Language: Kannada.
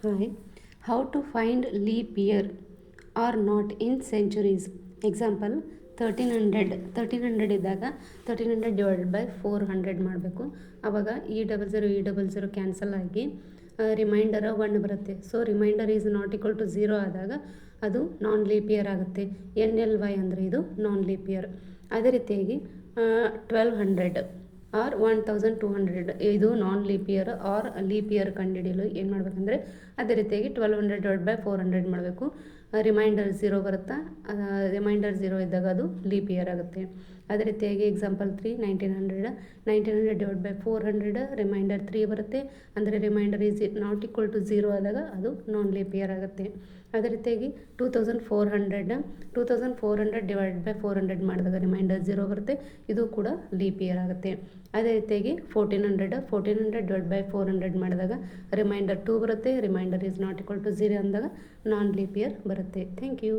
Hi. How to find leap year or not in centuries? Example 1300 ಇದ್ದಾಗ 1300 ಡಿವೈಡೆಡ್ ಬೈ 400 ಮಾಡಬೇಕು. ಆವಾಗ E00 ಕ್ಯಾನ್ಸಲ್ ಆಗಿ ರಿಮೈಂಡರ್ 1 ಬರುತ್ತೆ. So remainder is not equal to 0 ಆದಾಗ ಅದು ನಾನ್ ಲೀಪ್ ಇಯರ್ ಆಗುತ್ತೆ. NLY ಅಂದರೆ ಇದು ನಾನ್ ಲೀಪ್ ಇಯರ್. ಅದೇ ರೀತಿಯಾಗಿ 1200 ಆರ್ 1200 ಇದು non leap year or leap year ಕಂಡುಹಿಡಿಯಲು ಏನು ಮಾಡಬೇಕಂದ್ರೆ ಅದೇ ರೀತಿಯಾಗಿ 1200 ಡಿವೈಡ್ ಬೈ 400 ಮಾಡಬೇಕು. ರಿಮೈಂಡರ್ 0 ಬರುತ್ತಾ, ರಿಮೈಂಡರ್ 0 ಇದ್ದಾಗ ಅದು ಲೀಪ್ ಇಯರ್ ಆಗುತ್ತೆ. ಅದೇ ರೀತಿಯಾಗಿ ಎಕ್ಸಾಂಪಲ್ 3 1900 ಡಿವೈಡ್ ಬೈ 400 ರಿಮೈಂಡರ್ 3 ಬರುತ್ತೆ. ಅಂದರೆ remainder is not equal to 0 ಆದಾಗ ಅದು ನಾನ್ ಲೀಪ್ ಇಯರ್ ಆಗುತ್ತೆ. ಅದೇ ರೀತಿಯಾಗಿ 2400 ಡಿವೈಡ್ ಬೈ 400 ಮಾಡಿದಾಗ ರಿಮೈಂಡರ್ 0 ಬರುತ್ತೆ. ಇದು ಕೂಡ ಲೀಪ್ ಇಯರ್ ಆಗುತ್ತೆ. ಅದೇ ರೀತಿಯಾಗಿ 1400 ಡಿವೈಡ್ ಬೈ 400 ಮಾಡಿದಾಗ ರಿಮೈಂಡರ್ 2 ಬರುತ್ತೆ. Remainder is not equal to 0 ಅಂದಾಗ ನಾನ್ ಲೀಪ್ ಇಯರ್ ಬರುತ್ತೆ. Thank you.